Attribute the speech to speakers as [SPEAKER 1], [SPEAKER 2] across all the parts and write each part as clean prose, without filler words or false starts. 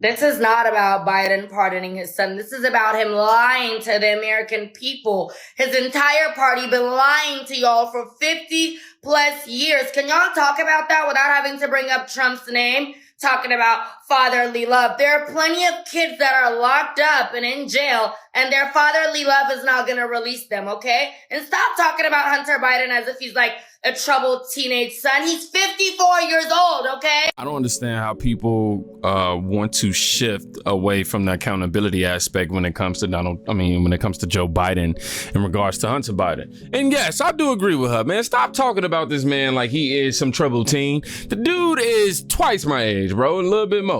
[SPEAKER 1] This is not about Biden pardoning his son. This is about him lying to the American people. His entire party been lying to y'all for 50 plus years. Can y'all talk about that without having to bring up Trump's name? Talking about fatherly love. There are plenty of kids that are locked up and in jail, and their fatherly love is not going to release them, okay? And stop talking about Hunter Biden as if he's like a troubled teenage son. He's 54 years old, okay?
[SPEAKER 2] I don't understand how people want to shift away from the accountability aspect when it comes to when it comes to Joe Biden in regards to Hunter Biden. And yes, I do agree with her, man. Stop talking about this man like he is some troubled teen. The dude is twice my age, bro, a little bit more.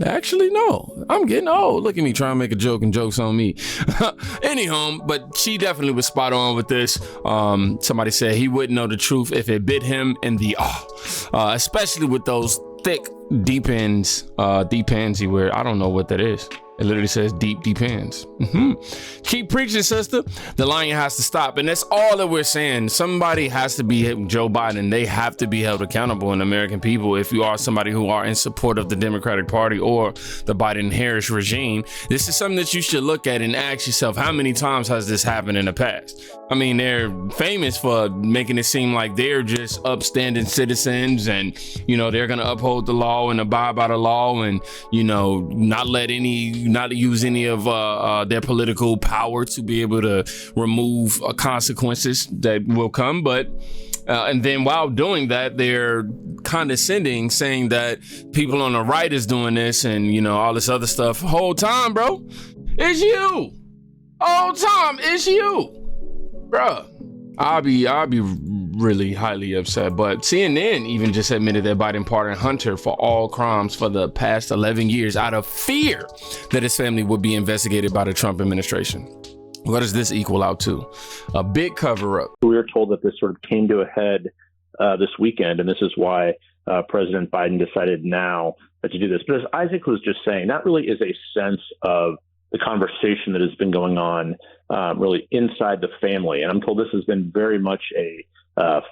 [SPEAKER 2] Actually, no. I'm getting old. Look at me trying to make a joke and jokes on me. Anyhow, but she definitely was spot on with this. Somebody said he wouldn't know the truth if it bit him in the especially with those thick deep ends he wear. I don't know what that is. It literally says deep ends. Keep preaching, sister. The lying has to stop. And that's all that we're saying. Somebody has to be Joe Biden. They have to be held accountable in American people. If you are somebody who are in support of the Democratic Party or the Biden-Harris regime, this is something that you should look at and ask yourself, how many times has this happened in the past? I mean, they're famous for making it seem like they're just upstanding citizens and, they're going to uphold the law and abide by the law and, not use any of their political power to be able to remove consequences that will come. But and then while doing that, they're condescending, saying that people on the right is doing this and, all this other stuff. Whole time, bro, it's you. Whole time, it's you. Bruh, I'll be really highly upset. But CNN even just admitted that Biden pardoned Hunter for all crimes for the past 11 years out of fear that his family would be investigated by the Trump administration. What does this equal out to? A big cover up.
[SPEAKER 3] We were told that this sort of came to a head this weekend, and this is why President Biden decided now to do this. But as Isaac was just saying, that really is a sense of the conversation that has been going on really inside the family. And I'm told this has been very much a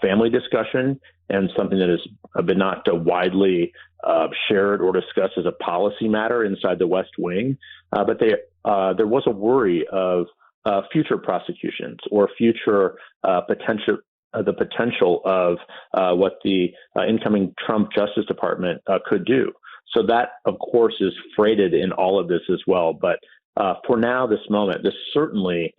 [SPEAKER 3] family discussion and something that has been not widely shared or discussed as a policy matter inside the West Wing. But there was a worry of future prosecutions or future the potential of what the incoming Trump Justice Department could do. So that, of course, is freighted in all of this as well. But for now, this moment, this certainly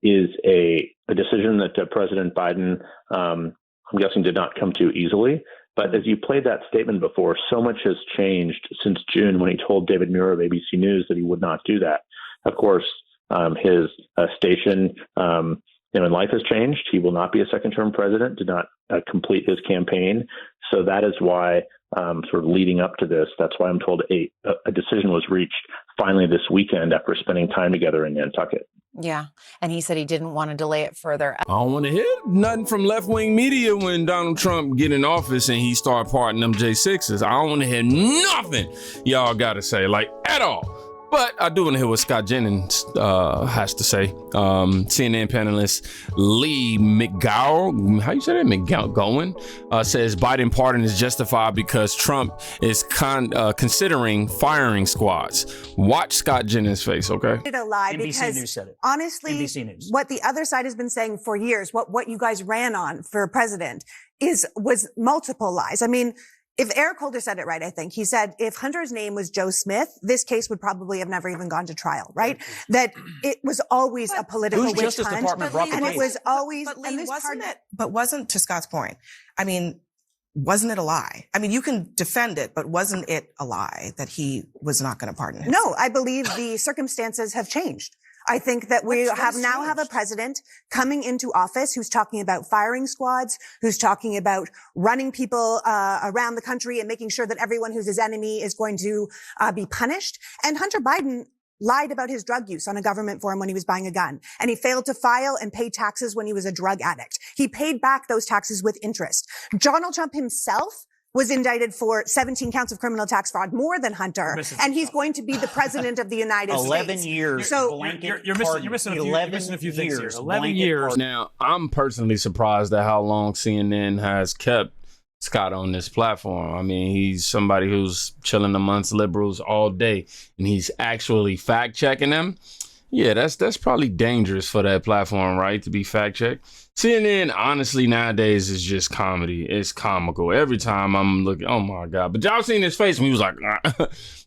[SPEAKER 3] is a decision that President Biden, I'm guessing, did not come to easily. But as you played that statement before, so much has changed since June when he told David Muir of ABC News that he would not do that. Of course, his station in life has changed. He will not be a second-term president, did not complete his campaign. So that is why, sort of leading up to this, that's why I'm told a decision was reached finally this weekend after spending time together in Nantucket.
[SPEAKER 4] Yeah. And he said he didn't want to delay it further.
[SPEAKER 2] I don't want to hear nothing from left-wing media when Donald Trump get in office and he start parting them J6s. I don't want to hear nothing y'all got to say, like, at all. But I do want to hear what Scott Jennings has to say. CNN panelist Lee McGowan, how you say that? McGowan says Biden pardon is justified because Trump is considering firing squads. Watch Scott Jennings' face, okay?
[SPEAKER 5] A lie
[SPEAKER 6] NBC
[SPEAKER 5] because
[SPEAKER 6] News said it.
[SPEAKER 5] Honestly,
[SPEAKER 6] NBC News.
[SPEAKER 5] What the other side has been saying for years, what you guys ran on for president was multiple lies. I mean, if Eric Holder said it right, I think he said if Hunter's name was Joe Smith, this case would probably have never even gone to trial, right? That it was always a political
[SPEAKER 6] whose
[SPEAKER 5] witch
[SPEAKER 6] Justice
[SPEAKER 5] hunt,
[SPEAKER 6] Department brought the
[SPEAKER 5] and it
[SPEAKER 6] case?
[SPEAKER 5] was always.
[SPEAKER 7] But Lee,
[SPEAKER 5] and this
[SPEAKER 7] wasn't
[SPEAKER 5] part,
[SPEAKER 7] it? But wasn't, to Scott's point, I mean, wasn't it a lie? I mean, you can defend it, but wasn't it a lie that he was not going to pardon him?
[SPEAKER 5] No, I believe the circumstances have changed. I think that we have a president coming into office who's talking about firing squads, who's talking about running people around the country and making sure that everyone who's his enemy is going to be punished. And Hunter Biden lied about his drug use on a government forum when he was buying a gun. And he failed to file and pay taxes when he was a drug addict. He paid back those taxes with interest. Donald Trump himself was indicted for 17 counts of criminal tax fraud, more than Hunter, and he's going to be the president of the United
[SPEAKER 6] 11
[SPEAKER 5] States.
[SPEAKER 6] years.
[SPEAKER 5] So
[SPEAKER 6] You're missing a few things here. 11 years.
[SPEAKER 2] Now, I'm personally surprised at how long CNN has kept Scott on this platform. I mean, he's somebody who's chilling amongst liberals all day, and he's actually fact checking them. Yeah, that's probably dangerous for that platform, right? To be fact checked. CNN, honestly, nowadays is just comedy. It's comical. Every time I'm looking, oh my God. But y'all seen his face when he was like,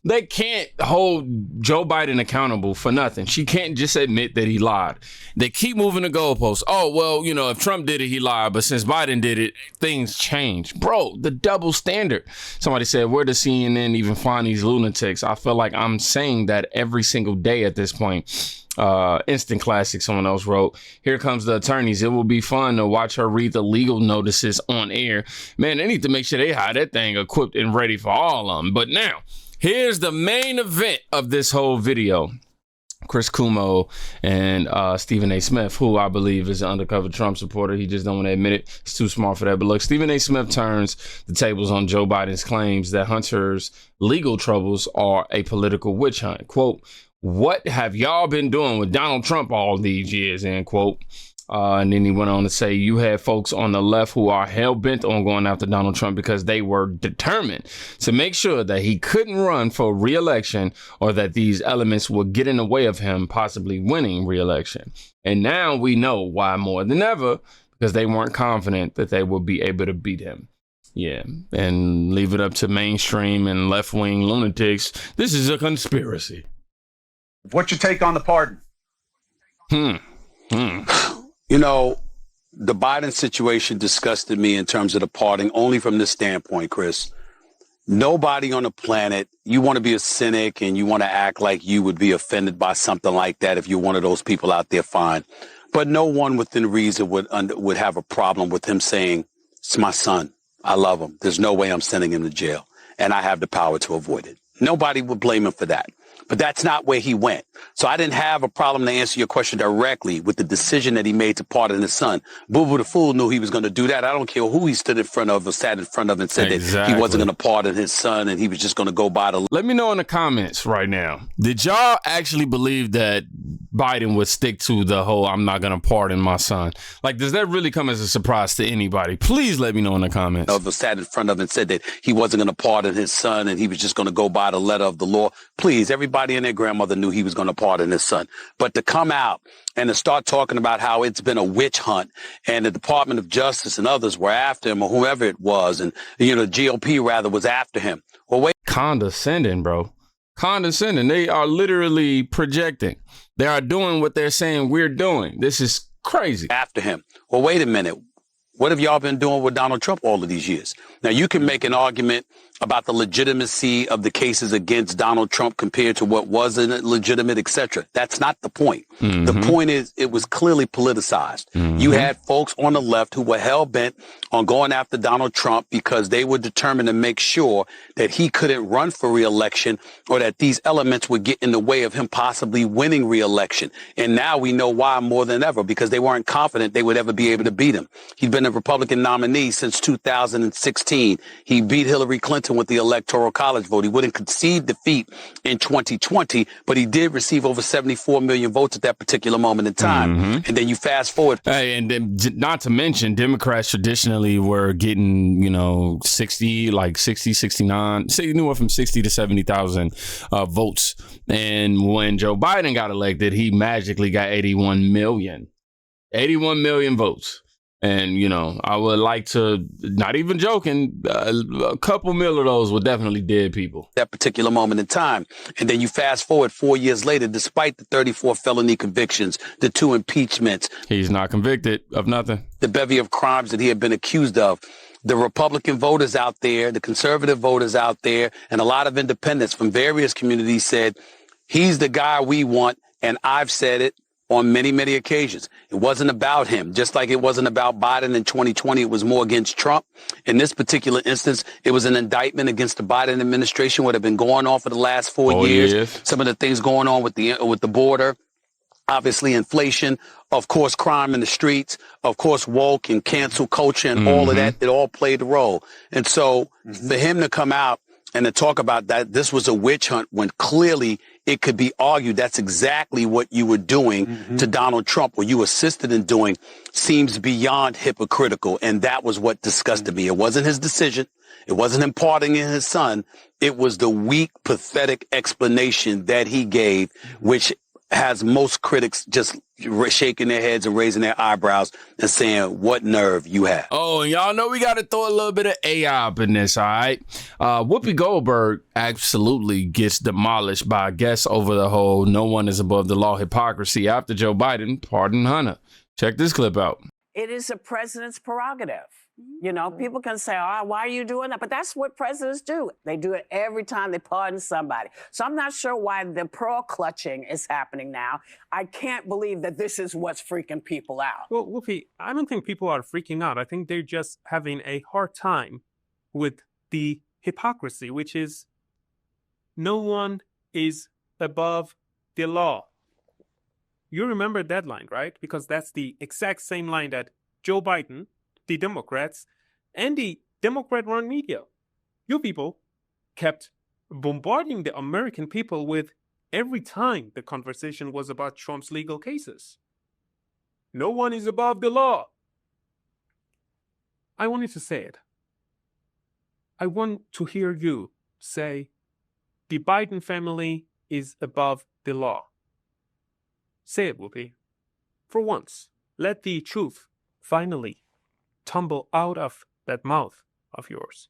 [SPEAKER 2] they can't hold Joe Biden accountable for nothing. She can't just admit that he lied. They keep moving the goalposts. Oh, well, you know, if Trump did it, he lied. But since Biden did it, things change. Bro, the double standard. Somebody said, where does CNN even find these lunatics? I feel like I'm saying that every single day at this point. Instant classic, someone else wrote, here comes the attorneys. It will be fun to watch her read the legal notices on air. Man, they need to make sure they have that thing equipped and ready for all of them. But now, here's the main event of this whole video. Chris Cuomo and Stephen A. Smith, who I believe is an undercover Trump supporter. He just don't want to admit it. He's too smart for that. But look, Stephen A. Smith turns the tables on Joe Biden's claims that Hunter's legal troubles are a political witch hunt. Quote, what have y'all been doing with Donald Trump all these years, end quote. And then he went on to say, you had folks on the left who are hell-bent on going after Donald Trump because they were determined to make sure that he couldn't run for re-election or that these elements would get in the way of him possibly winning re-election. And now we know why more than ever, because they weren't confident that they would be able to beat him. Yeah, and leave it up to mainstream and left-wing lunatics. This is a conspiracy.
[SPEAKER 8] What's your take on the pardon?
[SPEAKER 9] You know, the Biden situation disgusted me in terms of the pardon only from this standpoint, Chris. Nobody on the planet, you want to be a cynic and you want to act like you would be offended by something like that. If you're one of those people out there, fine. But no one within reason would have a problem with him saying, it's my son. I love him. There's no way I'm sending him to jail. And I have the power to avoid it. Nobody would blame him for that. But that's not where he went. So I didn't have a problem to answer your question directly with the decision that he made to pardon his son. Boo Boo the Fool knew he was going to do that. I don't care who he stood in front of or sat in front of and said that he wasn't going to pardon his son and he was just going to go by the...
[SPEAKER 2] Let me know in the comments right now. Did y'all actually believe that Biden would stick to the whole I'm not going to pardon my son? Like, does that really come as a surprise to anybody? Please let me know in the comments.
[SPEAKER 9] Sat in front of and said that he wasn't going to pardon his son and he was just going to go by the letter of the law. Please, everybody and their grandmother knew he was going to pardon his son. But to come out and to start talking about how it's been a witch hunt and the Department of Justice and others were after him or whoever it was, and, you know, GOP rather was after him. Well, wait.
[SPEAKER 2] Condescending, bro. Condescending. They are literally projecting. They are doing what they're saying we're doing. This is crazy.
[SPEAKER 9] After him. Well, wait a minute. What have y'all been doing with Donald Trump all of these years? Now, you can make an argument about the legitimacy of the cases against Donald Trump compared to what wasn't legitimate, et cetera. That's not the point. Mm-hmm. The point is it was clearly politicized. Mm-hmm. You had folks on the left who were hell-bent on going after Donald Trump because they were determined to make sure that he couldn't run for re-election or that these elements would get in the way of him possibly winning re-election. And now we know why more than ever, because they weren't confident they would ever be able to beat him. He'd been a Republican nominee since 2016. He beat Hillary Clinton with the Electoral College vote. He wouldn't concede defeat in 2020, but he did receive over 74 million votes at that particular moment in time. Mm-hmm. And then you fast forward.
[SPEAKER 2] Hey, and then, not to mention, Democrats traditionally were getting, 60, 69, anywhere from 60 to 70,000 votes. And when Joe Biden got elected, he magically got 81 million votes. And, I would like to, not even joking, a couple mil of those were definitely dead people.
[SPEAKER 9] That particular moment in time. And then you fast forward 4 years later, despite the 34 felony convictions, the 2 impeachments.
[SPEAKER 2] He's not convicted of nothing.
[SPEAKER 9] The bevy of crimes that he had been accused of. The Republican voters out there, the conservative voters out there, and a lot of independents from various communities said, he's the guy we want. And I've said it on many, many occasions. It wasn't about him. Just like it wasn't about Biden in 2020, it was more against Trump. In this particular instance, it was an indictment against the Biden administration, what had been going on for the last 4 years. Some of the things going on with the border, obviously inflation, of course, crime in the streets, of course, woke and cancel culture and all of that, it all played a role. And so for him to come out and to talk about that, this was a witch hunt when clearly it could be argued that's exactly what you were doing to Donald Trump, or you assisted in doing, seems beyond hypocritical. And that was what disgusted me. It wasn't his decision. It wasn't him pardoning his son. It was the weak, pathetic explanation that he gave, which has most critics just shaking their heads and raising their eyebrows and saying, what nerve you have.
[SPEAKER 2] Oh, and y'all know we got to throw a little bit of AI up in this, all right? Whoopi Goldberg absolutely gets demolished by guests over the whole no one is above the law hypocrisy after Joe Biden pardoned Hunter. Check this clip out.
[SPEAKER 10] It is a president's prerogative. You know, people can say, oh, why are you doing that? But that's what presidents do. They do it every time they pardon somebody. So I'm not sure why the pearl clutching is happening now. I can't believe that this is what's freaking people out.
[SPEAKER 6] Well, Whoopi, I don't think people are freaking out. I think they're just having a hard time with the hypocrisy, which is no one is above the law. You remember that line, right? Because that's the exact same line that Joe Biden, the Democrats, and the Democrat-run media, you people, kept bombarding the American people with every time the conversation was about Trump's legal cases. No one is above the law. I wanted to say it. I want to hear you say the Biden family is above the law. Say it, Whoopi. For once, let the truth finally tumble out of that mouth of yours.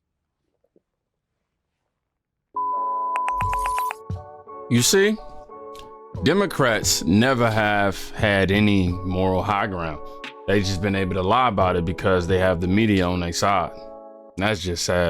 [SPEAKER 2] You see, Democrats never have had any moral high ground. They've just been able to lie about it because they have the media on their side. That's just sad.